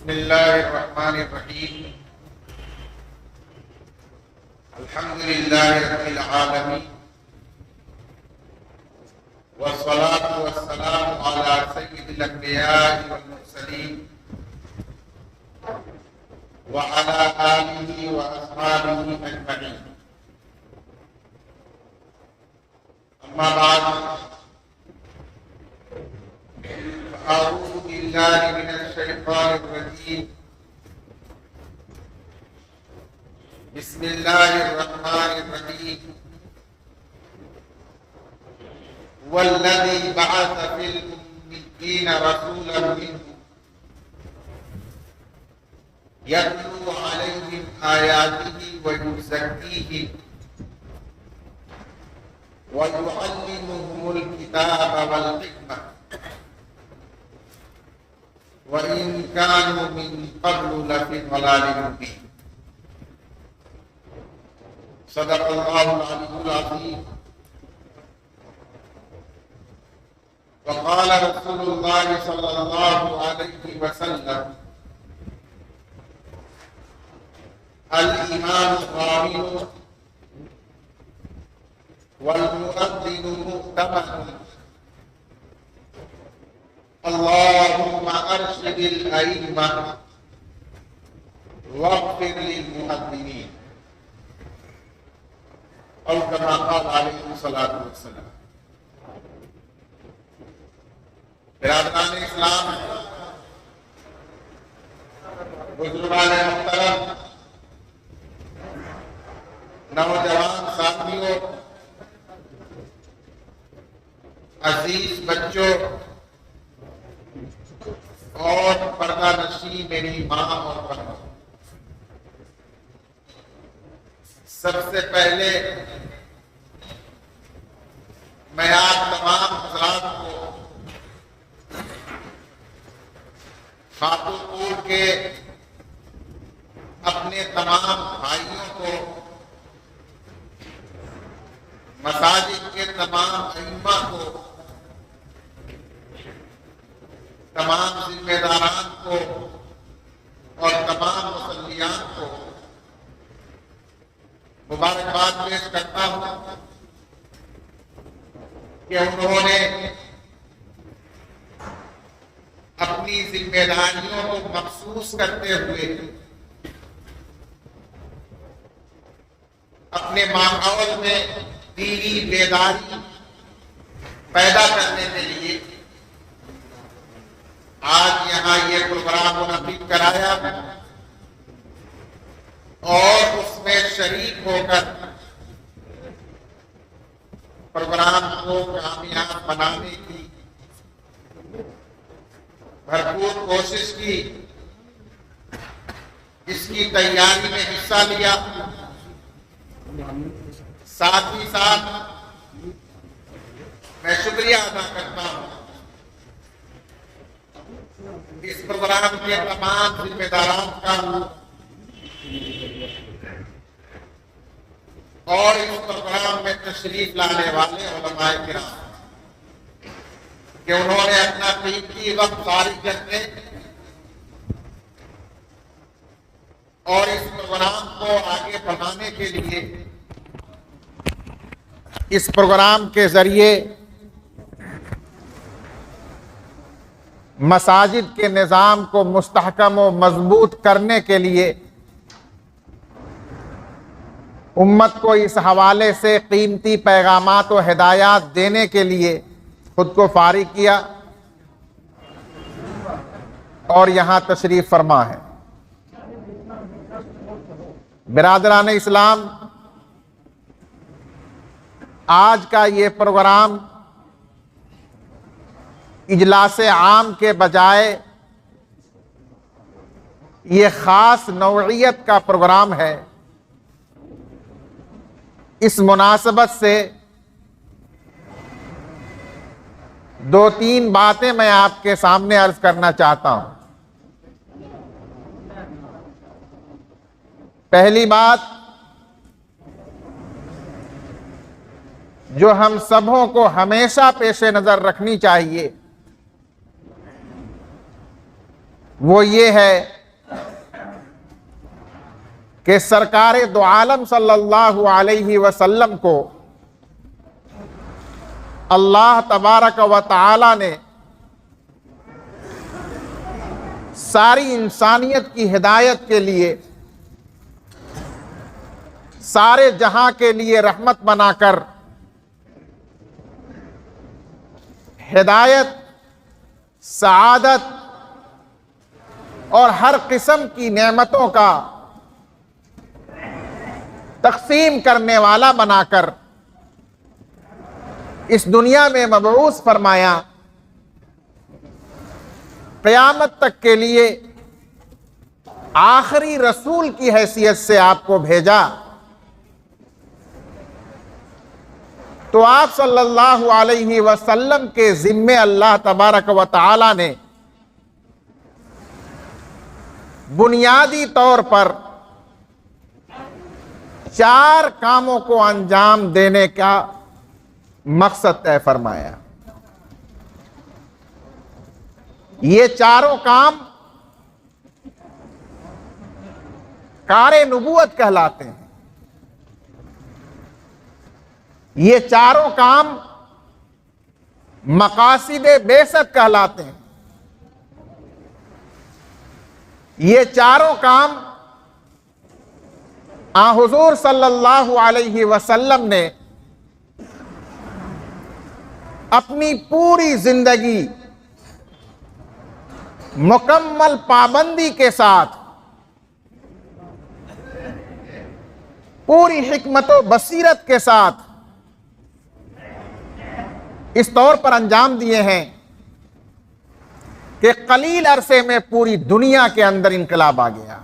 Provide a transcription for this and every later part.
بسم الله الرحمن الرحيم. الحمد لله رب العالمين، والصلاة والسلام على سيد الأنبياء والمرسلين وعلى آله وأصحابه أجمعين. أما بعد، أعوذ بالله من الشيطان الرجيم. بسم الله الرحمن الرحيم. والذي بعث في الأميين رسولا منهم يتلو عليهم آياته ويزكيهم ويعلمهم الكتاب والحكمة وإن كانوا من قبل لفي ضلال مبين. صدق الله العلي العظيم. وقال رسول الله صلى الله عليه وسلم: الإيمان ضامن والمؤذن مؤتمن. اللهم أرشد الأئمة واغفر للمؤذنين، أو كما قال عليه الصلاة والسلام. برادران اسلام، بزرگان محترم، نوجوان ساتھیوں، عزیز بچوں اور پردہ نشین میری ماں اور بہنوں، سب سے پہلے میں آپ تمام حضرات کو خاتون پور کے اپنے تمام بھائیوں کو، مساجد کے تمام ائمہ کو، تمام ذمہ داران کو اور تمام مصلیان کو مبارکباد پیش کرتا ہوں کہ انہوں نے اپنی ذمہ داریوں کو مخصوص کرتے ہوئے اپنے ماحول میں دینی بیداری پیدا کرنے کے لیے آج یہاں یہ پروگرام منعقد کرایا اور اس میں شریک ہو کر پروگرام کو کامیاب بنانے کی بھرپور کوشش کی، اس کی تیاری میں حصہ لیا. ساتھ ہی ساتھ میں شکریہ ادا کرتا ہوں اس پروگرام کے تمام ذمہ داران کا اور اس پروگرام میں تشریف لانے والے علماء کرام کہ انہوں نے اپنا قیمتی وقت فارغ کرنے اور اس پروگرام کو آگے بڑھانے کے لیے اس پروگرام کے ذریعے مساجد کے نظام کو مستحکم و مضبوط کرنے کے لیے امت کو اس حوالے سے قیمتی پیغامات و ہدایات دینے کے لیے خود کو فارغ کیا اور یہاں تشریف فرما ہے. برادران اسلام، آج کا یہ پروگرام اجلاس عام کے بجائے یہ خاص نوعیت کا پروگرام ہے. اس مناسبت سے دو تین باتیں میں آپ کے سامنے عرض کرنا چاہتا ہوں. پہلی بات جو ہم سبوں کو ہمیشہ پیش نظر رکھنی چاہیے وہ یہ ہے کہ سرکار دو عالم صلی اللہ علیہ وسلم کو اللہ تبارک و تعالی نے ساری انسانیت کی ہدایت کے لیے، سارے جہاں کے لیے رحمت بنا کر ہدایت، سعادت اور ہر قسم کی نعمتوں کا تقسیم کرنے والا بنا کر اس دنیا میں مبعوث فرمایا، قیامت تک کے لیے آخری رسول کی حیثیت سے آپ کو بھیجا، تو آپ صلی اللہ علیہ وسلم کے ذمے اللہ تبارک و تعالی نے بنیادی طور پر 4 کاموں کو انجام دینے کا مقصد طے فرمایا۔ یہ چاروں کام کار نبوت کہلاتے ہیں۔ یہ چاروں کام مقاصد بعثت کہلاتے ہیں۔ یہ چاروں کام حضور صلی اللہ علیہ وسلم نے اپنی پوری زندگی مکمل پابندی کے ساتھ، پوری حکمت و بصیرت کے ساتھ اس طور پر انجام دیے ہیں کہ قلیل عرصے میں پوری دنیا کے اندر انقلاب آ گیا۔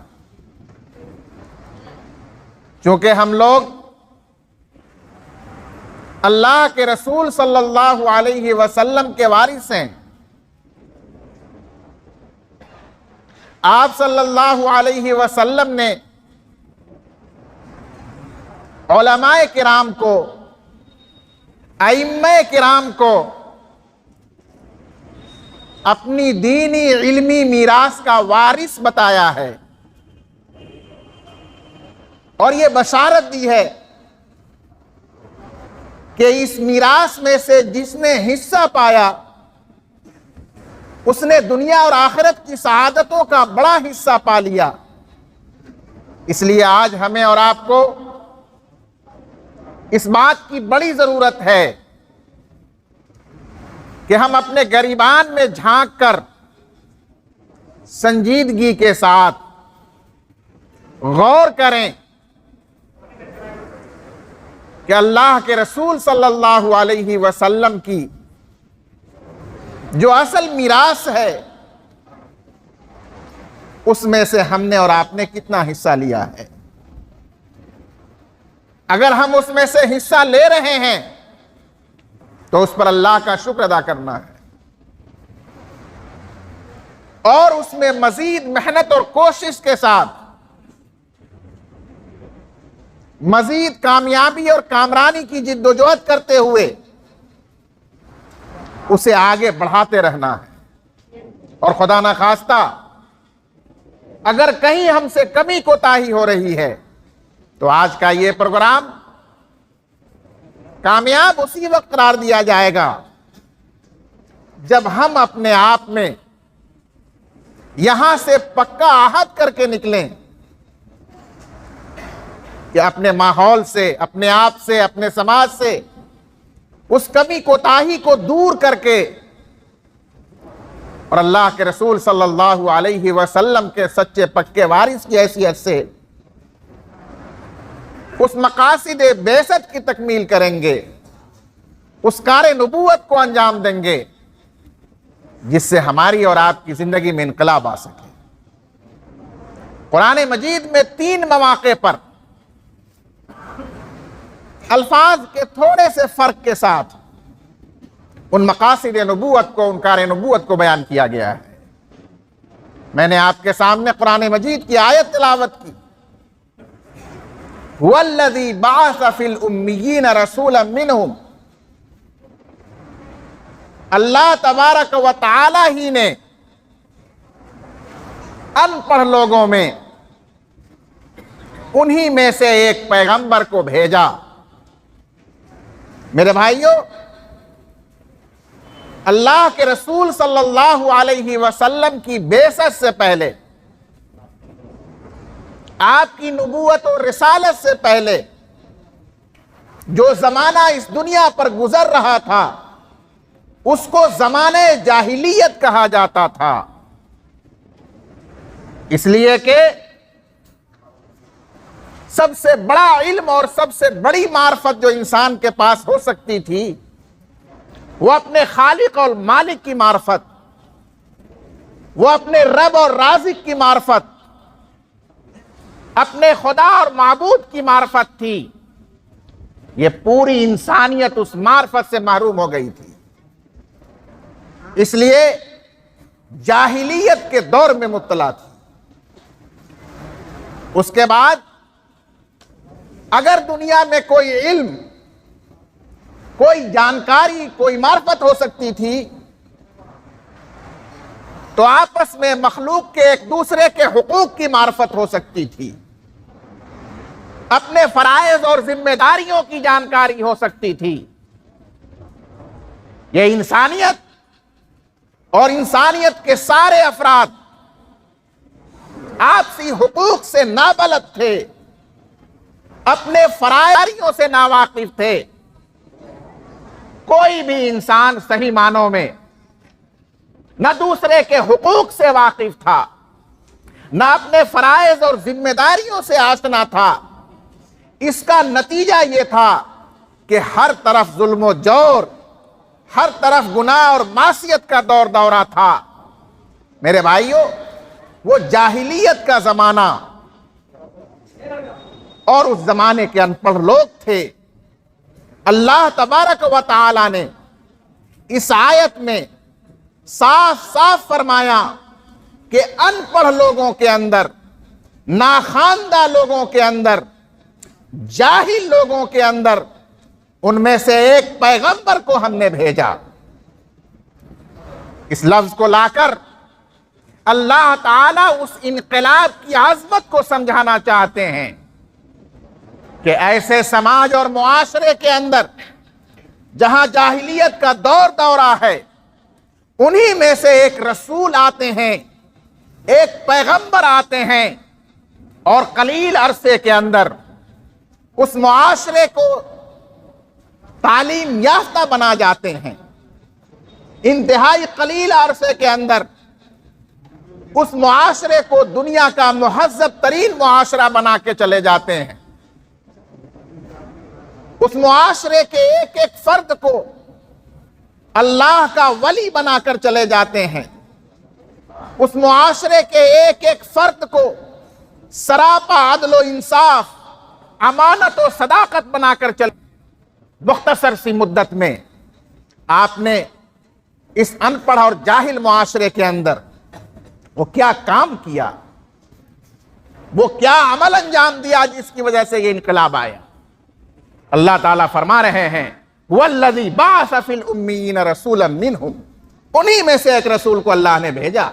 چونکہ ہم لوگ اللہ کے رسول صلی اللہ علیہ وسلم کے وارث ہیں۔ آپ صلی اللہ علیہ وسلم نے علماء کرام کو، ائمہ کرام کو اپنی دینی علمی میراث کا وارث بتایا ہے، اور یہ بشارت دی ہے کہ اس میراث میں سے جس نے حصہ پایا اس نے دنیا اور آخرت کی سعادتوں کا بڑا حصہ پا لیا۔ اس لیے آج ہمیں اور آپ کو اس بات کی بڑی ضرورت ہے کہ ہم اپنے گریبان میں جھانک کر سنجیدگی کے ساتھ غور کریں کہ اللہ کے رسول صلی اللہ علیہ وسلم کی جو اصل میراث ہے اس میں سے ہم نے اور آپ نے کتنا حصہ لیا ہے۔ اگر ہم اس میں سے حصہ لے رہے ہیں تو اس پر اللہ کا شکر ادا کرنا ہے، اور اس میں مزید محنت اور کوشش کے ساتھ مزید کامیابی اور کامرانی کی جد و جہد کرتے ہوئے اسے آگے بڑھاتے رہنا ہے۔ اور خدا نخواستہ اگر کہیں ہم سے کمی کوتاہی ہو رہی ہے تو آج کا یہ پروگرام کامیاب اسی وقت قرار دیا جائے گا جب ہم اپنے آپ میں یہاں سے پکا عہد کر کے نکلیں کہ اپنے ماحول سے، اپنے آپ سے، اپنے سماج سے اس کمی کوتاہی کو دور کر کے اور اللہ کے رسول صلی اللہ علیہ وسلم کے سچے پکے وارث کی حیثیت سے اس مقاصد بعثت کی تکمیل کریں گے، اس کار نبوت کو انجام دیں گے جس سے ہماری اور آپ کی زندگی میں انقلاب آ سکے۔ قرآن مجید میں 3 مواقع پر الفاظ کے تھوڑے سے فرق کے ساتھ ان مقاصد نبوت کو، ان کار نبوت کو بیان کیا گیا ہے۔ میں نے آپ کے سامنے قرآن مجید کی آیت تلاوت کی، وَالَّذِي بَعَثَ فِي الْأُمِّيِّينَ رَسُولًا مِّنْهُمْ، اللہ تبارک و تعالی ہی نے ان پڑھ لوگوں میں انہی میں سے ایک پیغمبر کو بھیجا۔ میرے بھائیوں، اللہ کے رسول صلی اللہ علیہ وسلم کی بعثت سے پہلے، آپ کی نبوت اور رسالت سے پہلے جو زمانہ اس دنیا پر گزر رہا تھا اس کو زمانہ جاہلیت کہا جاتا تھا، اس لیے کہ سب سے بڑا علم اور سب سے بڑی معرفت جو انسان کے پاس ہو سکتی تھی وہ اپنے خالق اور مالک کی معرفت، وہ اپنے رب اور رازق کی معرفت، اپنے خدا اور معبود کی معرفت تھی۔ یہ پوری انسانیت اس معرفت سے محروم ہو گئی تھی، اس لیے جاہلیت کے دور میں مبتلا تھی۔ اس کے بعد اگر دنیا میں کوئی علم، کوئی جانکاری، کوئی معرفت ہو سکتی تھی تو آپس میں مخلوق کے ایک دوسرے کے حقوق کی معرفت ہو سکتی تھی، اپنے فرائض اور ذمہ داریوں کی جانکاری ہو سکتی تھی۔ یہ انسانیت اور انسانیت کے سارے افراد آپسی حقوق سے نابلد تھے، اپنے فرائضوں سے ناواقف تھے۔ کوئی بھی انسان صحیح معنوں میں نہ دوسرے کے حقوق سے واقف تھا، نہ اپنے فرائض اور ذمہ داریوں سے آشنا تھا۔ اس کا نتیجہ یہ تھا کہ ہر طرف ظلم و جور، ہر طرف گناہ اور معصیت کا دور دورہ تھا۔ میرے بھائیوں، وہ جاہلیت کا زمانہ اور اس زمانے کے ان پڑھ لوگ تھے۔ اللہ تبارک و تعالی نے اس آیت میں صاف صاف فرمایا کہ ان پڑھ لوگوں کے اندر، ناخواندہ لوگوں کے اندر، جاہل لوگوں کے اندر ان میں سے ایک پیغمبر کو ہم نے بھیجا۔ اس لفظ کو لا کر اللہ تعالیٰ اس انقلاب کی عظمت کو سمجھانا چاہتے ہیں کہ ایسے سماج اور معاشرے کے اندر جہاں جاہلیت کا دور دورہ ہے، انہی میں سے ایک رسول آتے ہیں، ایک پیغمبر آتے ہیں، اور قلیل عرصے کے اندر اس معاشرے کو تعلیم یافتہ بنا جاتے ہیں۔ انتہائی قلیل عرصے کے اندر اس معاشرے کو دنیا کا مہذب ترین معاشرہ بنا کے چلے جاتے ہیں۔ اس معاشرے کے ایک ایک فرد کو اللہ کا ولی بنا کر چلے جاتے ہیں۔ اس معاشرے کے ایک ایک فرد کو سراپا عدل و انصاف، امانت و صداقت بنا کر چلے۔ مختصر سی مدت میں آپ نے اس ان پڑھ اور جاہل معاشرے کے اندر وہ کیا کام کیا، وہ کیا عمل انجام دیا جس کی وجہ سے یہ انقلاب آیا۔ اللہ تعالیٰ فرما رہے ہیں وَالَّذِي بَعَثَ فِي الْأُمِّيِّينَ رَسُولًا مِّنْهُمْ، انہی میں سے ایک رسول کو اللہ نے بھیجا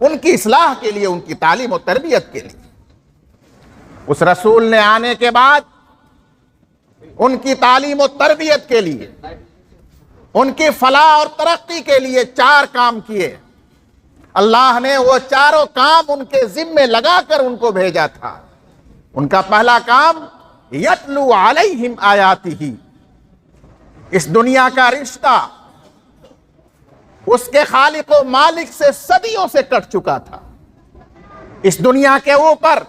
ان کی اصلاح کے لیے، ان کی تعلیم و تربیت کے لیے۔ اس رسول نے آنے کے بعد ان کی تعلیم و تربیت کے لیے، ان کی فلاح اور ترقی کے لیے 4 کام کیے۔ اللہ نے وہ چاروں کام ان کے ذمے لگا کر ان کو بھیجا تھا۔ ان کا پہلا کام یتلو علیہم آیاتہ، اس دنیا کا رشتہ اس کے خالق و مالک سے صدیوں سے کٹ چکا تھا۔ اس دنیا کے اوپر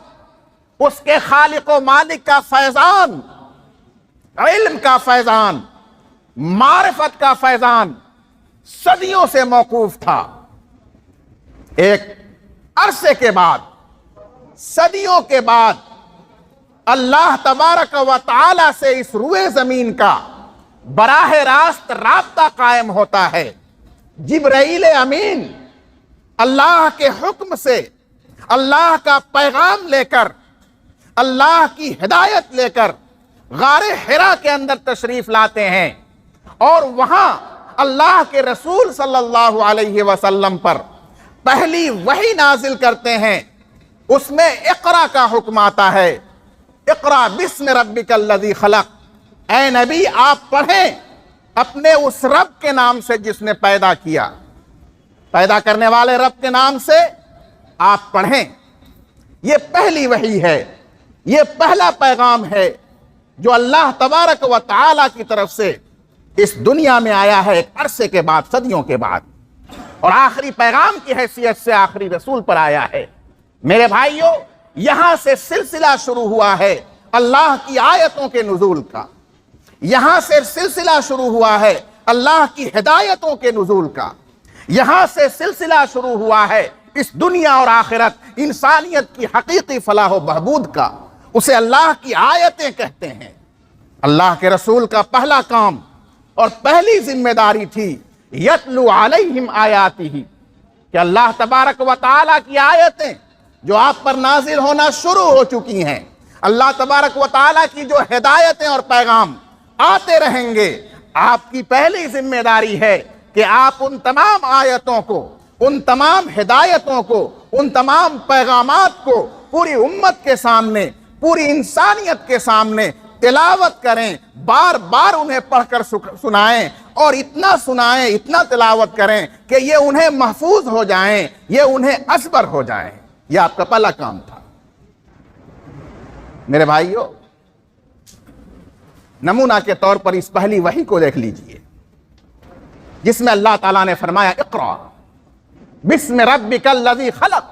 اس کے خالق و مالک کا فیضان، علم کا فیضان، معرفت کا فیضان صدیوں سے موقوف تھا۔ ایک عرصے کے بعد، صدیوں کے بعد اللہ تبارک و تعالی سے اس روئے زمین کا براہ راست رابطہ قائم ہوتا ہے۔ جبرائیل امین اللہ کے حکم سے اللہ کا پیغام لے کر، اللہ کی ہدایت لے کر غار حرا کے اندر تشریف لاتے ہیں، اور وہاں اللہ کے رسول صلی اللہ علیہ وسلم پر پہلی وحی نازل کرتے ہیں۔ اس میں اقرا کا حکم آتا ہے، اقرا بسم ربک الذی خلق، اے نبی آپ پڑھیں اپنے اس رب کے نام سے جس نے پیدا کیا، پیدا کرنے والے رب کے نام سے آپ پڑھیں۔ یہ پہلی وحی ہے، یہ پہلا پیغام ہے جو اللہ تبارک و تعالی کی طرف سے اس دنیا میں آیا ہے ایک عرصے کے بعد، صدیوں کے بعد، اور آخری پیغام کی حیثیت سے آخری رسول پر آیا ہے۔ میرے بھائیوں، یہاں سے سلسلہ شروع ہوا ہے اللہ کی آیتوں کے نزول کا، یہاں سے سلسلہ شروع ہوا ہے اللہ کی ہدایتوں کے نزول کا، یہاں سے سلسلہ شروع ہوا ہے اس دنیا اور آخرت انسانیت کی حقیقی فلاح و بہبود کا۔ اسے اللہ کی آیتیں کہتے ہیں۔ اللہ کے رسول کا پہلا کام اور پہلی ذمہ داری تھی یتلو علیہم آیاتہ، کہ اللہ تبارک و تعالیٰ کی آیتیں جو آپ پر نازل ہونا شروع ہو چکی ہیں، اللہ تبارک و تعالیٰ کی جو ہدایتیں اور پیغام آتے رہیں گے، آپ کی پہلی ذمہ داری ہے کہ آپ ان تمام آیتوں کو، ان تمام ہدایتوں کو، ان تمام پیغامات کو پوری امت کے سامنے، پوری انسانیت کے سامنے تلاوت کریں، بار بار انہیں پڑھ کر سنائیں، اور اتنا سنائیں، اتنا تلاوت کریں کہ یہ انہیں محفوظ ہو جائیں، یہ انہیں ازبر ہو جائیں۔ یہ آپ کا پہلا کام تھا۔ میرے بھائیو، نمونہ کے طور پر اس پہلی وحی کو دیکھ لیجئے جس میں اللہ تعالیٰ نے فرمایا اقرا بسم ربک الذی خلق،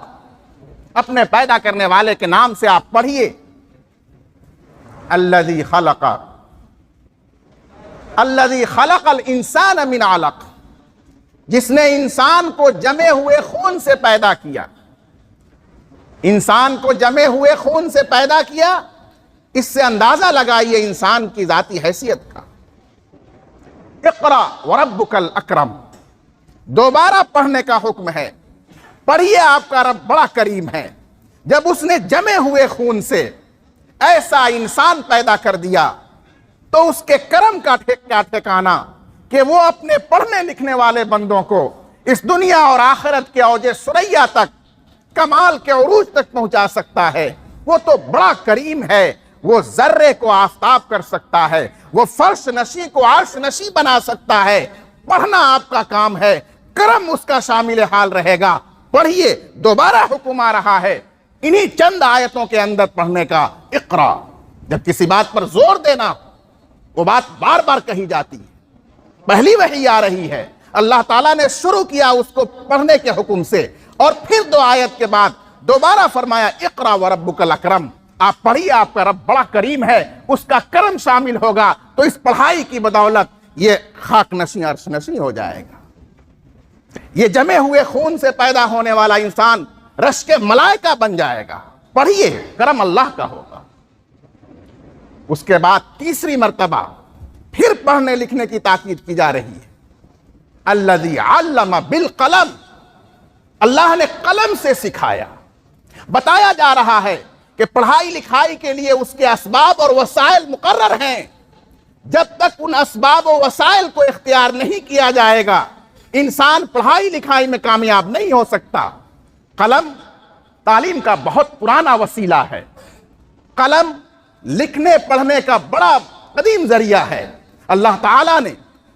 اپنے پیدا کرنے والے کے نام سے آپ پڑھیے۔ الذی خلق، الذی خلق الانسان من علق، جس نے انسان کو جمے ہوئے خون سے پیدا کیا، انسان کو جمے ہوئے خون سے پیدا کیا۔ اس سے اندازہ لگائیے انسان کی ذاتی حیثیت کا۔ اقرا وربک الاکرم، دوبارہ پڑھنے کا حکم ہے۔ پڑھیے، آپ کا رب بڑا کریم ہے، جب اس نے جمے ہوئے خون سے ایسا انسان پیدا کر دیا تو اس کے کرم کا ٹھکانہ کہ وہ اپنے پڑھنے لکھنے والے بندوں کو اس دنیا اور آخرت کے اوج ثریا تک، کمال کے عروج تک پہنچا سکتا ہے۔ وہ تو بڑا کریم ہے، وہ ذرے کو آفتاب کر سکتا ہے، وہ فرش نشی کو عرش نشی بنا سکتا ہے۔ پڑھنا آپ کا کام ہے، کرم اس کا شامل حال رہے گا۔ پڑھیے، دوبارہ حکم آ رہا ہے انہی چند آیتوں کے اندر پڑھنے کا۔ اقرا، جب کسی بات پر زور دینا، وہ بات بار بار کہی جاتی ہے۔ پہلی وحی آ رہی ہے، اللہ تعالیٰ نے شروع کیا اس کو پڑھنے کے حکم سے، اور پھر 2 آیت کے بعد دوبارہ فرمایا اقرا وربک الاکرم، آپ پڑھیے، آپ کا رب بڑا کریم ہے، اس کا کرم شامل ہوگا تو اس پڑھائی کی بدولت یہ خاک نشیں عرش نشیں ہو جائے گا۔ یہ جمے ہوئے خون سے پیدا ہونے والا انسان رشک ملائکہ بن جائے گا۔ پڑھیے، کرم اللہ کا ہوگا۔ اس کے بعد تیسری مرتبہ پھر پڑھنے لکھنے کی تاکید کی جا رہی ہے۔ الذی علم بالقلم، اللہ نے قلم سے سکھایا۔ بتایا جا رہا ہے کہ پڑھائی لکھائی کے لیے اس کے اسباب اور وسائل مقرر ہیں۔ جب تک ان اسباب و وسائل کو اختیار نہیں کیا جائے گا، انسان پڑھائی لکھائی میں کامیاب نہیں ہو سکتا۔ قلم تعلیم کا بہت پرانا وسیلہ ہے۔ قلم لکھنے پڑھنے کا بڑا قدیم ذریعہ ہے۔ اللہ تعالیٰ نے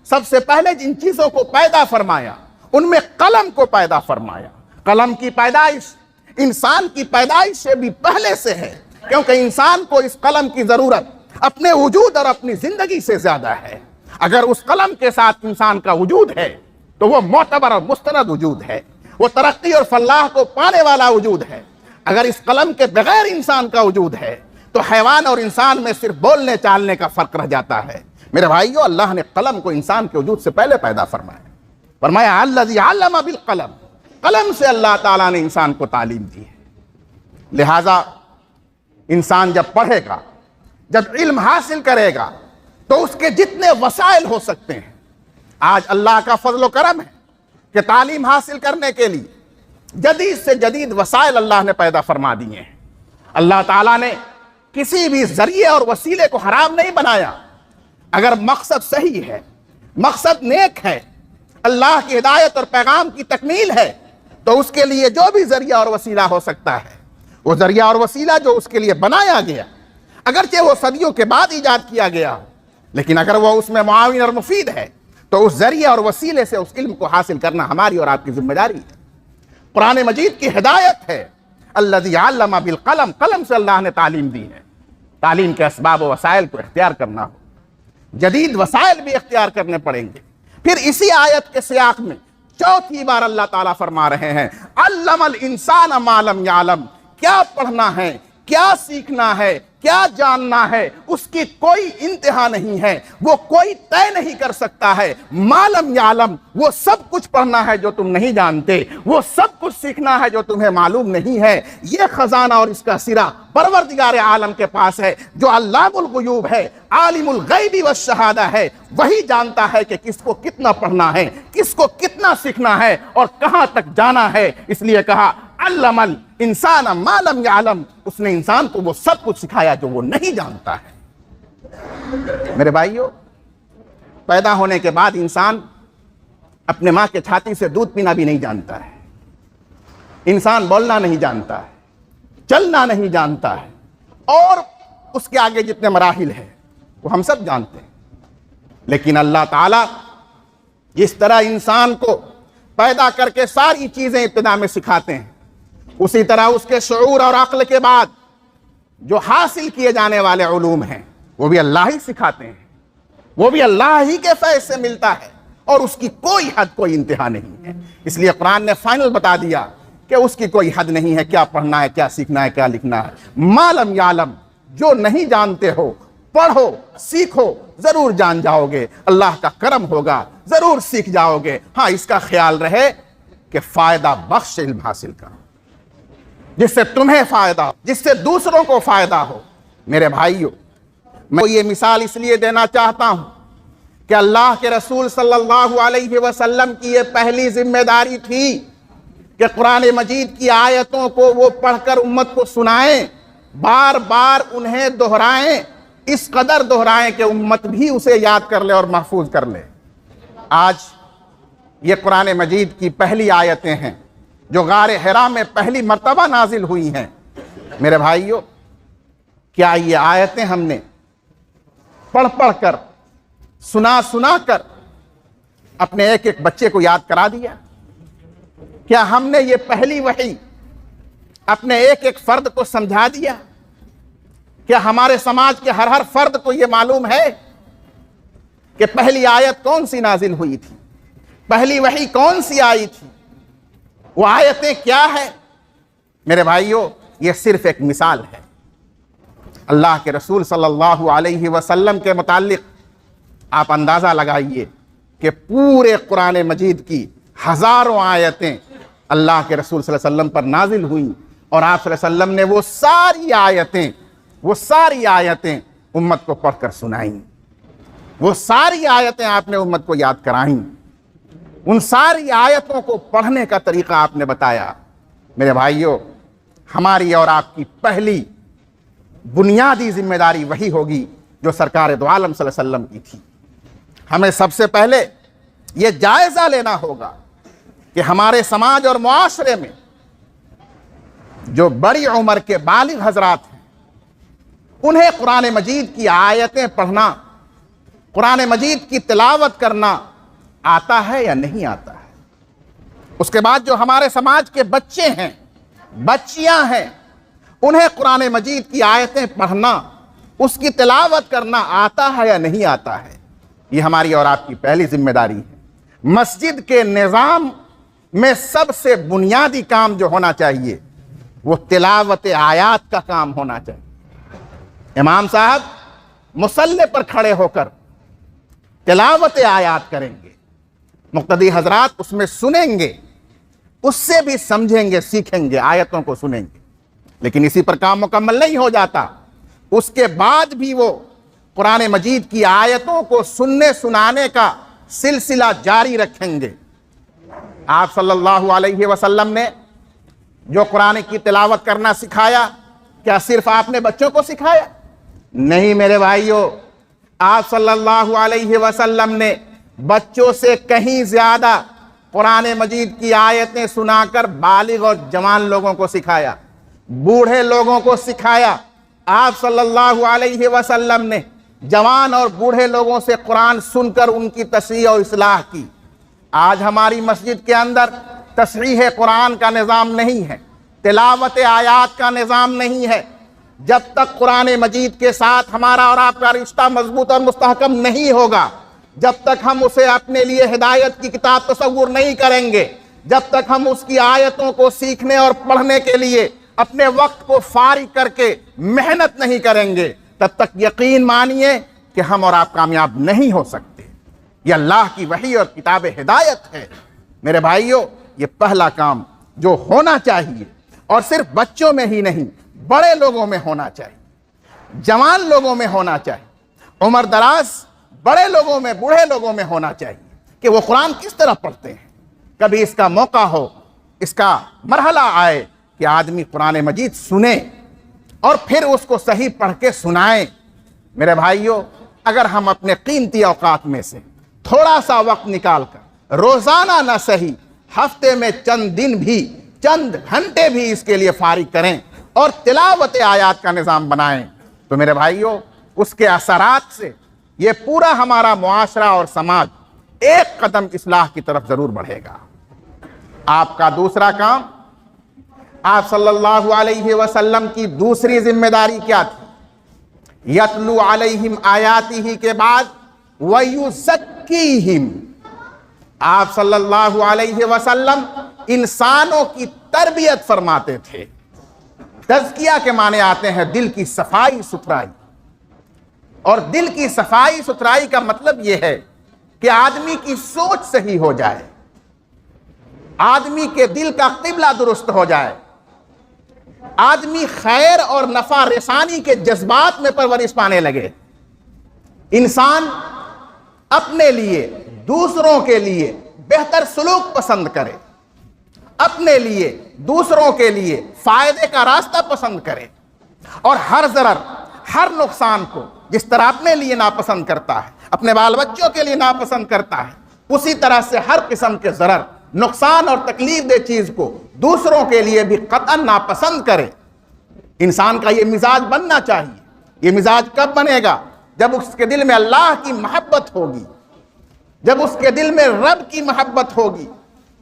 سب سے پہلے جن چیزوں کو پیدا فرمایا ان میں قلم کو پیدا فرمایا۔ قلم کی پیدائش انسان کی پیدائش سے بھی پہلے سے ہے، کیونکہ انسان کو اس قلم کی ضرورت اپنے وجود اور اپنی زندگی سے زیادہ ہے۔ اگر اس قلم کے ساتھ انسان کا وجود ہے تو وہ معتبر اور مستند وجود ہے، وہ ترقی اور فلاح کو پانے والا وجود ہے۔ اگر اس قلم کے بغیر انسان کا وجود ہے تو حیوان اور انسان میں صرف بولنے چالنے کا فرق رہ جاتا ہے۔ میرے بھائیو، اللہ نے قلم کو انسان کے وجود سے پہلے پیدا فرمایا الذی علم بالقلم، قلم سے اللہ تعالیٰ نے انسان کو تعلیم دی ہے۔ لہٰذا انسان جب پڑھے گا، جب علم حاصل کرے گا تو اس کے جتنے وسائل ہو سکتے ہیں، آج اللہ کا فضل و کرم ہے کہ تعلیم حاصل کرنے کے لیے جدید سے جدید وسائل اللہ نے پیدا فرما دیے ہیں۔ اللہ تعالیٰ نے کسی بھی ذریعے اور وسیلے کو حرام نہیں بنایا۔ اگر مقصد صحیح ہے، مقصد نیک ہے، اللہ کی ہدایت اور پیغام کی تکمیل ہے، تو اس کے لیے جو بھی ذریعہ اور وسیلہ ہو سکتا ہے، وہ ذریعہ اور وسیلہ جو اس کے لیے بنایا گیا، اگرچہ وہ صدیوں کے بعد ایجاد کیا گیا، لیکن اگر وہ اس میں معاون اور مفید ہے تو اس ذریعے اور وسیلے سے اس علم کو حاصل کرنا ہماری اور آپ کی ذمہ داری ہے۔ قرآن مجید کی ہدایت ہے، الذی علم بالقلم، قلم سے اللہ نے تعلیم دی ہے۔ تعلیم کے اسباب و وسائل کو اختیار کرنا ہو، جدید وسائل بھی اختیار کرنے پڑیں گے۔ پھر اسی آیت کے سیاق میں چوتھی بار اللہ تعالیٰ فرما رہے ہیں علم الانسان ما لم یعلم، کیا پڑھنا ہے، کیا سیکھنا ہے، کیا جاننا ہے، اس کی کوئی انتہا نہیں ہے، وہ کوئی طے نہیں کر سکتا ہے۔ ما لم یعلم، وہ سب کچھ پڑھنا ہے جو تم نہیں جانتے، وہ سب کچھ سیکھنا ہے جو تمہیں معلوم نہیں ہے۔ یہ خزانہ اور اس کا سرا پروردگار عالم کے پاس ہے، جو علام الغیوب ہے، عالم الغیب والشہادہ ہے۔ وہی جانتا ہے کہ کس کو کتنا پڑھنا ہے، کس کو کتنا سیکھنا ہے اور کہاں تک جانا ہے۔ اس لیے کہا علم الانسان ما لم یعلم، اس نے انسان کو وہ سب کچھ سکھایا جو وہ نہیں جانتا ہے۔ میرے بھائیو، پیدا ہونے کے بعد انسان اپنے ماں کے چھاتی سے دودھ پینا بھی نہیں جانتا ہے، انسان بولنا نہیں جانتا ہے، چلنا نہیں جانتا ہے، اور اس کے آگے جتنے مراحل ہیں وہ ہم سب جانتے ہیں۔ لیکن اللہ تعالیٰ جس طرح انسان کو پیدا کر کے ساری چیزیں ابتدا میں سکھاتے ہیں، اسی طرح اس کے شعور اور عقل کے بعد جو حاصل کیے جانے والے علوم ہیں وہ بھی اللہ ہی سکھاتے ہیں، وہ بھی اللہ ہی کے فیض سے ملتا ہے، اور اس کی کوئی حد کوئی انتہا نہیں ہے۔ اس لیے قرآن نے فائنل بتا دیا کہ اس کی کوئی حد نہیں ہے، کیا پڑھنا ہے، کیا سیکھنا ہے، کیا لکھنا ہے۔ ما لم یعلم، جو نہیں جانتے ہو پڑھو، سیکھو، ضرور جان جاؤ گے، اللہ کا کرم ہوگا، ضرور سیکھ جاؤ گے۔ ہاں، اس کا خیال رہے کہ فائدہ بخش علم حاصل کرو، جس سے تمہیں فائدہ ہو، جس سے دوسروں کو فائدہ ہو۔ میرے بھائیو، میں یہ مثال اس لیے دینا چاہتا ہوں کہ اللہ کے رسول صلی اللہ علیہ وسلم کی یہ پہلی ذمہ داری تھی کہ قرآن مجید کی آیتوں کو وہ پڑھ کر امت کو سنائیں، بار بار انہیں دہرائیں، اس قدر دہرائیں کہ امت بھی اسے یاد کر لے اور محفوظ کر لے۔ آج یہ قرآن مجید کی پہلی آیتیں ہیں جو غار حرا میں پہلی مرتبہ نازل ہوئی ہیں۔ میرے بھائیو، کیا یہ آیتیں ہم نے پڑھ پڑھ کر، سنا کر اپنے ایک ایک بچے کو یاد کرا دیا؟ کیا ہم نے یہ پہلی وحی اپنے ایک ایک فرد کو سمجھا دیا؟ کیا ہمارے سماج کے ہر فرد کو یہ معلوم ہے کہ پہلی آیت کون سی نازل ہوئی تھی، پہلی وحی کون سی آئی تھی، وہ آیتیں کیا ہے؟ میرے بھائیو، یہ صرف ایک مثال ہے۔ اللہ کے رسول صلی اللہ علیہ وسلم کے متعلق آپ اندازہ لگائیے کہ پورے قرآن مجید کی ہزاروں آیتیں اللہ کے رسول صلی اللہ علیہ وسلم پر نازل ہوئیں، اور آپ صلی اللہ علیہ وسلم نے وہ ساری آیتیں امت کو پڑھ کر سنائیں، وہ ساری آیتیں آپ نے امت کو یاد کرائیں، ان ساری آیتوں کو پڑھنے کا طریقہ آپ نے بتایا۔ میرے بھائیو، ہماری اور آپ کی پہلی بنیادی ذمہ داری وہی ہوگی جو سرکار دو عالم صلی اللہ علیہ وسلم کی تھی۔ ہمیں سب سے پہلے یہ جائزہ لینا ہوگا کہ ہمارے سماج اور معاشرے میں جو بڑی عمر کے بالغ حضرات ہیں، انہیں قرآن مجید کی آیتیں پڑھنا، قرآن مجید کی تلاوت کرنا آتا ہے یا نہیں آتا ہے۔ اس کے بعد جو ہمارے سماج کے بچے ہیں، بچیاں ہیں، انہیں قرآن مجید کی آیتیں پڑھنا، اس کی تلاوت کرنا آتا ہے یا نہیں آتا ہے۔ یہ ہماری اور آپ کی پہلی ذمہ داری ہے۔ مسجد کے نظام میں سب سے بنیادی کام جو ہونا چاہیے وہ تلاوت آیات کا کام ہونا چاہیے۔ امام صاحب مصلی پر کھڑے ہو کر تلاوت آیات کریں گے، مقتدی حضرات اس میں سنیں گے، اس سے بھی سمجھیں گے، سیکھیں گے، آیتوں کو سنیں گے۔ لیکن اسی پر کام مکمل نہیں ہو جاتا، اس کے بعد بھی وہ قرآن مجید کی آیتوں کو سننے سنانے کا سلسلہ جاری رکھیں گے۔ آپ صلی اللہ علیہ وسلم نے جو قرآن کی تلاوت کرنا سکھایا، کیا صرف آپ نے بچوں کو سکھایا؟ نہیں میرے بھائیو، آپ صلی اللہ علیہ وسلم نے بچوں سے کہیں زیادہ قرآن مجید کی آیتیں سنا کر بالغ اور جوان لوگوں کو سکھایا، بوڑھے لوگوں کو سکھایا، آپ صلی اللہ علیہ وسلم نے جوان اور بوڑھے لوگوں سے قرآن سن کر ان کی تصحیح اور اصلاح کی۔ آج ہماری مسجد کے اندر تصحیح قرآن کا نظام نہیں ہے، تلاوت آیات کا نظام نہیں ہے۔ جب تک قرآن مجید کے ساتھ ہمارا اور آپ کا رشتہ مضبوط اور مستحکم نہیں ہوگا، جب تک ہم اسے اپنے لیے ہدایت کی کتاب تصور نہیں کریں گے، جب تک ہم اس کی آیتوں کو سیکھنے اور پڑھنے کے لیے اپنے وقت کو فارغ کر کے محنت نہیں کریں گے، تب تک یقین مانیے کہ ہم اور آپ کامیاب نہیں ہو سکتے۔ یہ اللہ کی وحی اور کتاب ہدایت ہے۔ میرے بھائیوں، یہ پہلا کام جو ہونا چاہیے، اور صرف بچوں میں ہی نہیں، بڑے لوگوں میں ہونا چاہیے، جوان لوگوں میں ہونا چاہیے، عمر دراز بڑے لوگوں میں، بوڑھے لوگوں میں ہونا چاہیے کہ وہ قرآن کس طرح پڑھتے ہیں۔ کبھی اس کا موقع ہو، اس کا مرحلہ آئے کہ آدمی قرآن مجید سنے اور پھر اس کو صحیح پڑھ کے سنائیں۔ میرے بھائیوں، اگر ہم اپنے قیمتی اوقات میں سے تھوڑا سا وقت نکال کر روزانہ نہ صحیح، ہفتے میں چند دن بھی، چند گھنٹے بھی اس کے لیے فارغ کریں اور تلاوت آیات کا نظام بنائیں، تو میرے بھائیوں، اس کے اثرات سے یہ پورا ہمارا معاشرہ اور سماج ایک قدم اصلاح کی طرف ضرور بڑھے گا۔ آپ کا دوسرا کام، آپ صلی اللہ علیہ وسلم کی دوسری ذمہ داری کیا تھی؟ یتلو علیہم آیاتہ کے بعد ویزکیہم، آپ صلی اللہ علیہ وسلم انسانوں کی تربیت فرماتے تھے۔ تزکیہ کے معنی آتے ہیں دل کی صفائی ستھرائی، اور دل کی صفائی ستھرائی کا مطلب یہ ہے کہ آدمی کی سوچ صحیح ہو جائے، آدمی کے دل کا قبلہ درست ہو جائے، آدمی خیر اور نفع رسانی کے جذبات میں پرورش پانے لگے، انسان اپنے لیے، دوسروں کے لیے بہتر سلوک پسند کرے، اپنے لیے، دوسروں کے لیے فائدے کا راستہ پسند کرے، اور ہر ضرر، ہر نقصان کو جس طرح اپنے لیے ناپسند کرتا ہے، اپنے بال بچوں کے لیے ناپسند کرتا ہے، اسی طرح سے ہر قسم کے ضرر، نقصان اور تکلیف دہ چیز کو دوسروں کے لیے بھی قطعاً ناپسند کرے۔ انسان کا یہ مزاج بننا چاہیے۔ یہ مزاج کب بنے گا؟ جب اس کے دل میں اللہ کی محبت ہوگی، جب اس کے دل میں رب کی محبت ہوگی،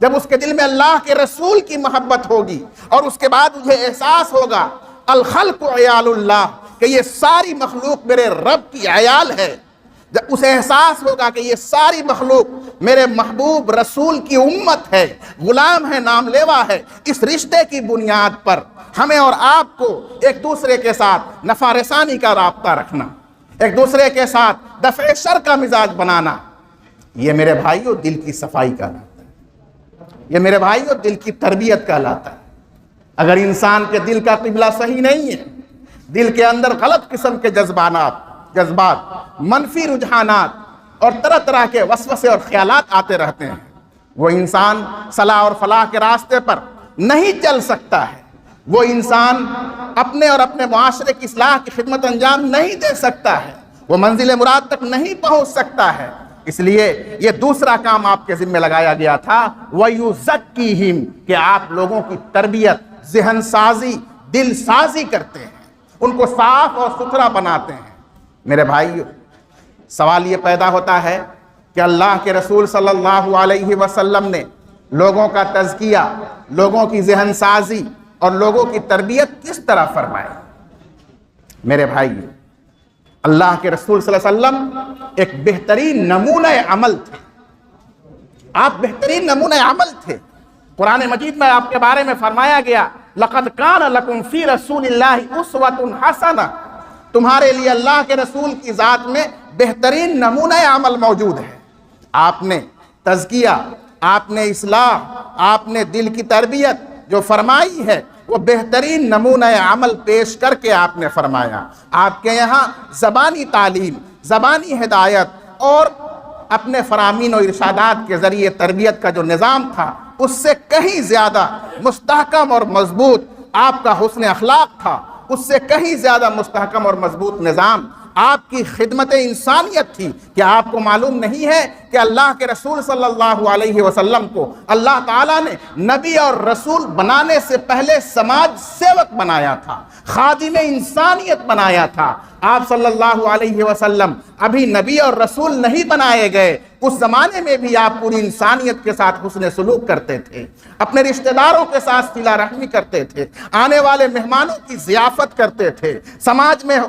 جب اس کے دل میں اللہ کے رسول کی محبت ہوگی، اور اس کے بعد مجھے احساس ہوگا الخلق عیال اللہ، کہ یہ ساری مخلوق میرے رب کی عیال ہے، جب اسے احساس ہوگا کہ یہ ساری مخلوق میرے محبوب رسول کی امت ہے، غلام ہے، نام لیوا ہے، اس رشتے کی بنیاد پر ہمیں اور آپ کو ایک دوسرے کے ساتھ نفع رسانی کا رابطہ رکھنا، ایک دوسرے کے ساتھ دفع شر کا مزاج بنانا، یہ میرے بھائیوں دل کی صفائی کہلاتا ہے، یہ میرے بھائیوں دل کی تربیت کہلاتا ہے۔ اگر انسان کے دل کا قبلہ صحیح نہیں ہے، دل کے اندر غلط قسم کے جذبات، منفی رجحانات اور طرح طرح کے وسوسے اور خیالات آتے رہتے ہیں، وہ انسان صلاح اور فلاح کے راستے پر نہیں چل سکتا ہے، وہ انسان اپنے اور اپنے معاشرے کی اصلاح کی خدمت انجام نہیں دے سکتا ہے، وہ منزل مراد تک نہیں پہنچ سکتا ہے۔ اس لیے یہ دوسرا کام آپ کے ذمہ لگایا گیا تھا، وَيُزَكِّيهِمْ، کہ آپ لوگوں کی تربیت، ذہن سازی، دل سازی کرتے ہیں، ان کو صاف اور ستھرا بناتے ہیں۔ میرے بھائیو، سوال یہ پیدا ہوتا ہے کہ اللہ کے رسول صلی اللہ علیہ وسلم نے لوگوں کا تزکیہ، لوگوں کی ذہن سازی اور لوگوں کی تربیت کس طرح فرمائی؟ میرے بھائیو، اللہ کے رسول صلی اللہ علیہ وسلم ایک بہترین نمونہ عمل تھے، آپ بہترین نمونہ عمل تھے۔ قرآن مجید میں آپ کے بارے میں فرمایا گیا، لَقَدْ كَانَ لَكُمْ فِي رَسُولِ اللَّهِ أُسْوَةٌ حَسَنَةٌ، تمہارے لیے اللہ کے رسول کی ذات میں بہترین نمونہ عمل موجود ہے۔ آپ نے تزکیہ، آپ نے اصلاح، آپ نے دل کی تربیت جو فرمائی ہے، وہ بہترین نمونہ عمل پیش کر کے آپ نے فرمایا۔ آپ کے یہاں زبانی تعلیم، زبانی ہدایت اور اپنے فرامین و ارشادات کے ذریعے تربیت کا جو نظام تھا، اس سے کہیں زیادہ مستحکم اور مضبوط آپ کا حسن اخلاق تھا، اس سے کہیں زیادہ مستحکم اور مضبوط نظام آپ کی خدمت انسانیت تھی کہ آپ کو معلوم نہیں ہے کہ اللہ کے رسول صلی اللہ علیہ وسلم کو اللہ تعالیٰ نے نبی اور رسول بنانے سے پہلے سماج سیوک بنایا تھا، خادم انسانیت بنایا تھا۔ آپ صلی اللہ علیہ وسلم ابھی نبی اور رسول نہیں بنائے گئے، اس زمانے میں بھی آپ پوری انسانیت کے ساتھ حسن سلوک کرتے تھے، اپنے رشتہ داروں کے ساتھ صلہ رحمی کرتے تھے، آنے والے مہمانوں کی ضیافت کرتے تھے، سماج میں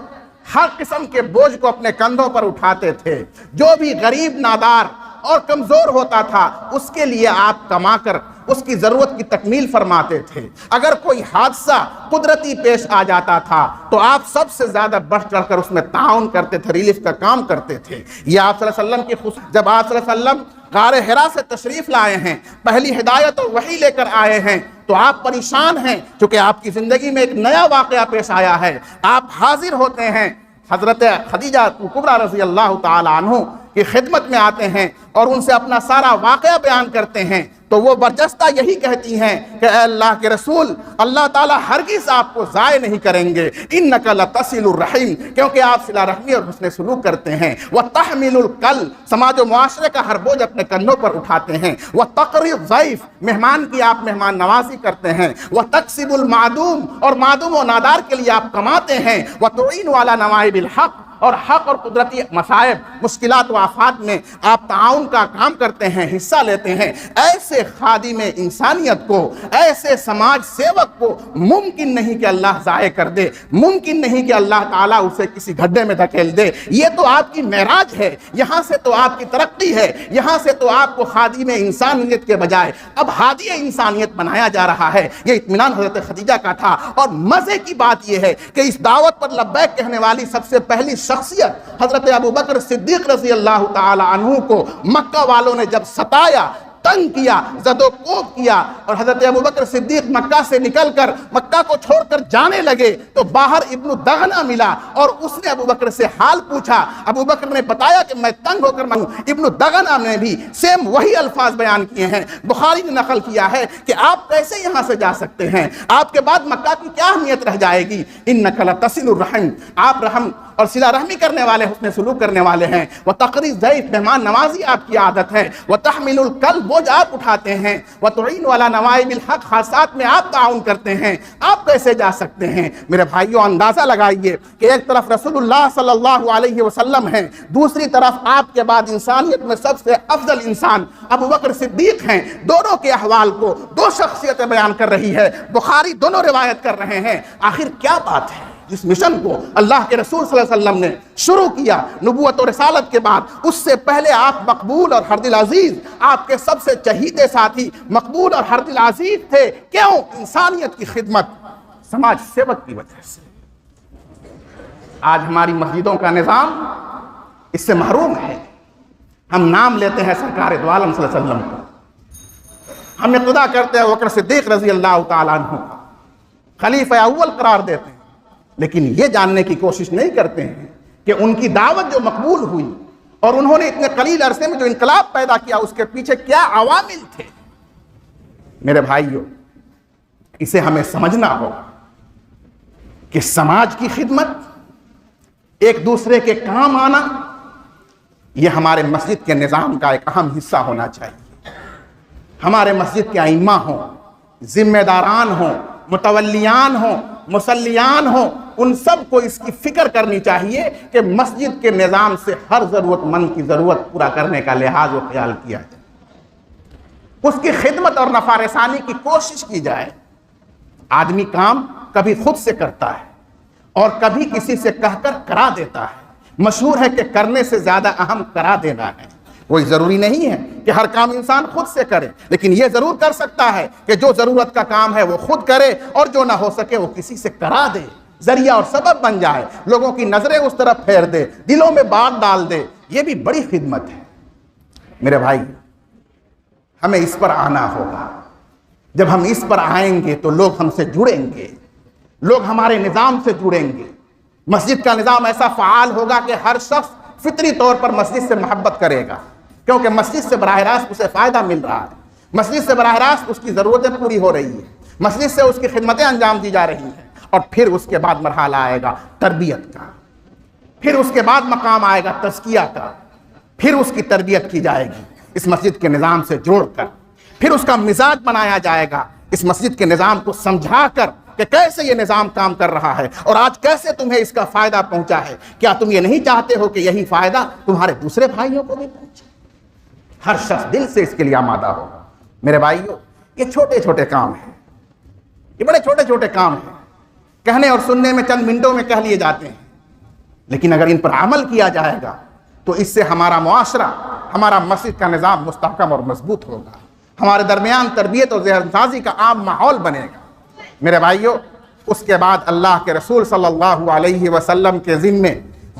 ہر قسم کے بوجھ کو اپنے کندھوں پر اٹھاتے تھے، جو بھی غریب نادار اور کمزور ہوتا تھا اس کے لیے آپ کما کر اس کی ضرورت کی تکمیل فرماتے تھے۔ اگر کوئی حادثہ قدرتی پیش آ جاتا تھا تو آپ سب سے زیادہ بڑھ چڑھ کر اس میں تعاون کرتے تھے، ریلیف کا کام کرتے تھے۔ یہ آپ صلی اللہ علیہ وسلم کی جب آپ صلی اللہ علیہ وسلم غار حرا سے تشریف لائے ہیں، پہلی ہدایت اور وحی لے کر آئے ہیں، تو آپ پریشان ہیں چونکہ آپ کی زندگی میں ایک نیا واقعہ پیش آیا ہے۔ آپ حاضر ہوتے ہیں، حضرت خدیجہ کبریٰ رضی اللہ تعالی عنہ کی خدمت میں آتے ہیں اور ان سے اپنا سارا واقعہ بیان کرتے ہیں، تو وہ برجستہ یہی کہتی ہیں کہ اے اللہ کے رسول، اللہ تعالیٰ ہرگز آپ کو ضائع نہیں کریں گے، انک لتصل الرحم، کیونکہ آپ صلہ رحمی اور حسن سلوک کرتے ہیں، وتحمل الکل، سماج و معاشرے کا ہر بوجھ اپنے کندھوں پر اٹھاتے ہیں، وتقری الضیف، مہمان کی آپ مہمان نوازی کرتے ہیں، وتکسب المعدوم، اور معدوم و نادار کے لیے آپ کماتے ہیں، وتعین علی نوائب الحق، اور حق اور قدرتی مصائب، مشکلات و آفات میں آپ تعاون کا کام کرتے ہیں، حصہ لیتے ہیں۔ ایسے خادم انسانیت کو، ایسے سماج سیوک کو ممکن نہیں کہ اللہ ضائع کر دے، ممکن نہیں کہ اللہ تعالیٰ اسے کسی گھڈے میں دھکیل دے۔ یہ تو آپ کی معراج ہے، یہاں سے تو آپ کی ترقی ہے، یہاں سے تو آپ کو خادم انسانیت کے بجائے اب ہادی انسانیت بنایا جا رہا ہے۔ یہ اطمینان حضرت خدیجہ کا تھا، اور مزے کی بات یہ ہے کہ اس دعوت پر لبیک کہنے والی سب سے پہلی شخصیت حضرت ابوبکر صدیق رضی اللہ تعالی عنہ کو مکہ والوں نے جب ستایا، تنگ کیا، زد و کوب کیا، اور حضرت ابوبکر صدیق مکہ سے نکل کر مکہ کو چھوڑ کر جانے لگے تو باہر ابن دغنہ ملا اور اس نے ابوبکر سے حال پوچھا۔ ابوبکر نے بتایا کہ میں تنگ ہو کر میں ہوں۔ ابن دغنہ نے بھی سیم وہی الفاظ بیان کیے ہیں، بخاری نے نقل کیا ہے کہ آپ کیسے یہاں سے جا سکتے ہیں، آپ کے بعد مکہ کی کیا اہمیت رہ جائے گی، انک لتصل الرحم، آپ رحم اور صلہ رحمی کرنے والے، حسن سلوک کرنے والے ہیں، وتقری الضیف، مہمان نوازی آپ کی عادت ہے، وتحمل الکل، بوجھ آپ اٹھاتے ہیں، وتعین علی نوائب الحق، حادثات میں آپ تعاون کرتے ہیں، آپ کیسے جا سکتے ہیں؟ میرے بھائیوں اندازہ لگائیے کہ ایک طرف رسول اللہ صلی اللہ علیہ وسلم ہیں، دوسری طرف آپ کے بعد انسانیت میں سب سے افضل انسان ابوبکر صدیق ہیں۔ دونوں کے احوال کو دو شخصیتیں بیان کر رہی ہے، بخاری دونوں روایت کر رہے ہیں۔ آخر کیا بات ہے جس مشن کو اللہ کے رسول صلی اللہ علیہ وسلم نے شروع کیا نبوت اور رسالت کے بعد، اس سے پہلے آپ مقبول اور ہر دل عزیز، آپ کے سب سے چہیتے ساتھی مقبول اور ہر دل عزیز تھے، کیوں؟ انسانیت کی خدمت، سماج سیوک کی وجہ سے۔ آج ہماری مسجدوں کا نظام اس سے محروم ہے۔ ہم نام لیتے ہیں سرکار دو عالم صلی اللہ علیہ وسلم کا، ہم اقتدا کرتے ہیں ابوبکر صدیق رضی اللہ تعالیٰ عنہ کا، خلیفہ اول قرار دیتے ہیں، لیکن یہ جاننے کی کوشش نہیں کرتے ہیں کہ ان کی دعوت جو مقبول ہوئی اور انہوں نے اتنے قلیل عرصے میں جو انقلاب پیدا کیا، اس کے پیچھے کیا عوامل تھے۔ میرے بھائیوں، اسے ہمیں سمجھنا ہوگا کہ سماج کی خدمت، ایک دوسرے کے کام آنا، یہ ہمارے مسجد کے نظام کا ایک اہم حصہ ہونا چاہیے۔ ہمارے مسجد کے ائمہ ہوں، ذمہ داران ہوں، متولیان ہوں، مسلیان ہوں، ان سب کو اس کی فکر کرنی چاہیے کہ مسجد کے نظام سے ہر ضرورت مند کی ضرورت پورا کرنے کا لحاظ و خیال کیا جائے، اس کی خدمت اور نفع رسانی کی کوشش کی جائے۔ آدمی کام کبھی خود سے کرتا ہے اور کبھی کسی سے کہہ کر کرا دیتا ہے۔ مشہور ہے کہ کرنے سے زیادہ اہم کرا دینا ہے۔ کوئی ضروری نہیں ہے کہ ہر کام انسان خود سے کرے، لیکن یہ ضرور کر سکتا ہے کہ جو ضرورت کا کام ہے وہ خود کرے، اور جو نہ ہو سکے وہ کسی سے کرا دے، ذریعہ اور سبب بن جائے، لوگوں کی نظریں اس طرف پھیر دے، دلوں میں بات ڈال دے۔ یہ بھی بڑی خدمت ہے۔ میرے بھائی، ہمیں اس پر آنا ہوگا۔ جب ہم اس پر آئیں گے تو لوگ ہم سے جڑیں گے، لوگ ہمارے نظام سے جڑیں گے۔ مسجد کا نظام ایسا فعال ہوگا کہ ہر شخص فطری طور پر مسجد سے محبت کرے گا، کیونکہ مسجد سے براہ راست اسے فائدہ مل رہا ہے، مسجد سے براہ راست اس کی ضرورتیں پوری ہو رہی ہیں، مسجد سے اس کی خدمتیں انجام دی جا رہی ہیں۔ اور پھر اس کے بعد مرحلہ آئے گا تربیت کا۔ پھر اس کے بعد مقام آئے گا تزکیہ کا، پھر اس کی تربیت کی جائے گی اس مسجد کے نظام سے جوڑ کر، پھر اس کا مزاج بنایا جائے گا اس مسجد کے نظام کو سمجھا کر کہ کیسے یہ نظام کام کر رہا ہے اور آج کیسے تمہیں اس کا فائدہ پہنچا ہے۔ کیا تم یہ نہیں چاہتے ہو کہ یہی فائدہ تمہارے دوسرے بھائیوں کو بھی پہنچے؟ ہر شخص دل سے اس کے لیے آمادہ ہو۔ میرے بھائیوں، یہ چھوٹے چھوٹے کام ہیں، یہ بڑے چھوٹے چھوٹے کام ہیں، کہنے اور سننے میں چند منٹوں میں کہہ لیے جاتے ہیں، لیکن اگر ان پر عمل کیا جائے گا تو اس سے ہمارا معاشرہ، ہمارا مسجد کا نظام مستحکم اور مضبوط ہوگا، ہمارے درمیان تربیت اور ذہن سازی کا عام ماحول بنے گا۔ میرے بھائیوں، اس کے بعد اللہ کے رسول صلی اللہ علیہ وسلم کے ذمے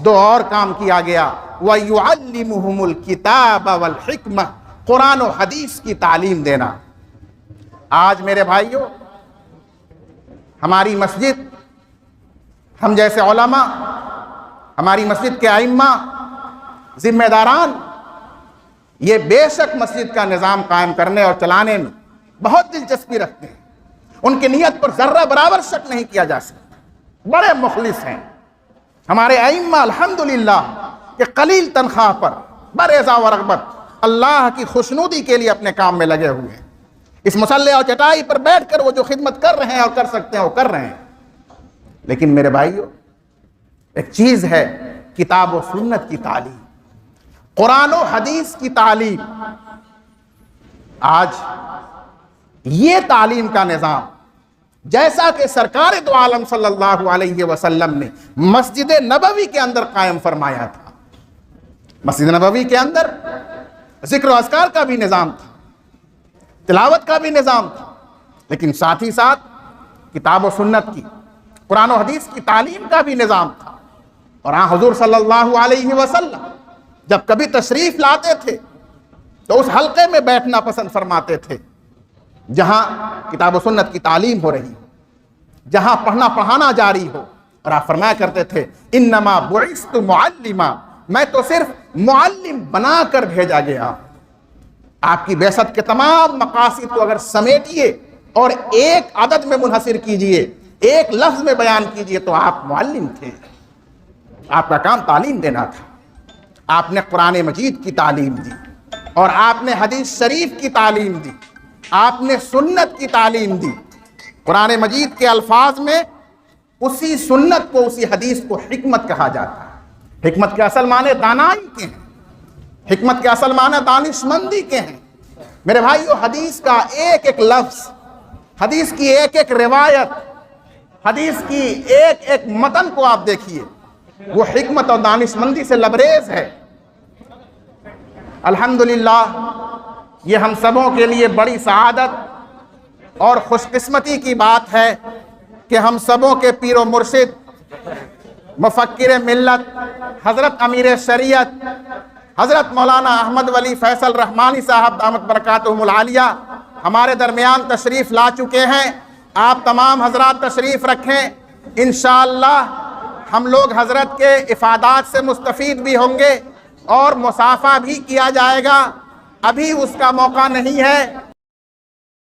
دو اور کام کیا گیا، وَيُعَلِّمُهُمُ الْكِتَابَ وَالْحِكْمَةَ، قرآن و حدیث کی تعلیم دینا۔ آج میرے بھائیوں، ہماری مسجد، ہم جیسے علماء، ہماری مسجد کے ائمہ، ذمہ داران، یہ بے شک مسجد کا نظام قائم کرنے اور چلانے میں بہت دلچسپی رکھتے ہیں، ان کی نیت پر ذرہ برابر شک نہیں کیا جا سکتا، بڑے مخلص ہیں ہمارے ائمہ الحمدللہ، کہ قلیل تنخواہ پر برضا و رغبت اللہ کی خوشنودی کے لیے اپنے کام میں لگے ہوئے ہیں۔ اس مصلی اور چٹائی پر بیٹھ کر وہ جو خدمت کر رہے ہیں اور کر سکتے ہیں وہ کر رہے ہیں، لیکن میرے بھائیوں، ایک چیز ہے کتاب و سنت کی تعلیم، قرآن و حدیث کی تعلیم۔ آج یہ تعلیم کا نظام جیسا کہ سرکار دو عالم صلی اللہ علیہ وسلم نے مسجد نبوی کے اندر قائم فرمایا تھا، مسجد نبوی کے اندر ذکر و اذکار کا بھی نظام تھا، تلاوت کا بھی نظام تھا، لیکن ساتھ ہی ساتھ کتاب و سنت کی، قرآن و حدیث کی تعلیم کا بھی نظام تھا۔ اور ہاں، حضور صلی اللہ علیہ وسلم جب کبھی تشریف لاتے تھے تو اس حلقے میں بیٹھنا پسند فرماتے تھے جہاں کتاب و سنت کی تعلیم ہو رہی ہو، جہاں پڑھنا پڑھانا جاری ہو، اور آپ فرمایا کرتے تھے انما بعثت معلما، میں تو صرف معلم بنا کر بھیجا گیا۔ آپ کی بعثت کے تمام مقاصد کو اگر سمیٹیے اور ایک عدد میں منحصر کیجئے، ایک لفظ میں بیان کیجئے، تو آپ معلم تھے، آپ کا کام تعلیم دینا تھا۔ آپ نے قرآن مجید کی تعلیم دی، اور آپ نے حدیث شریف کی تعلیم دی، آپ نے سنت کی تعلیم دی۔ قرآن مجید کے الفاظ میں اسی سنت کو، اسی حدیث کو حکمت کہا جاتا ہے۔ حکمت کے اصل معنی دانائی کے ہیں، حکمت کے اصل معنی دانش مندی کے ہیں۔ میرے بھائیو، حدیث کا ایک ایک لفظ، حدیث کی ایک ایک روایت، حدیث کی ایک ایک متن کو آپ دیکھیے، وہ حکمت اور دانش مندی سے لبریز ہے۔ الحمدللہ، یہ ہم سبوں کے لیے بڑی سعادت اور خوش قسمتی کی بات ہے کہ ہم سبوں کے پیر و مرشد، مفکر ملت، حضرت امیر شریعت، حضرت مولانا احمد ولی فیصل رحمانی صاحب دامت برکاتہم العالیہ ہمارے درمیان تشریف لا چکے ہیں۔ آپ تمام حضرات تشریف رکھیں، انشاءاللہ ہم لوگ حضرت کے افادات سے مستفید بھی ہوں گے اور مصافحہ بھی کیا جائے گا۔ ابھی اس کا موقع نہیں ہے،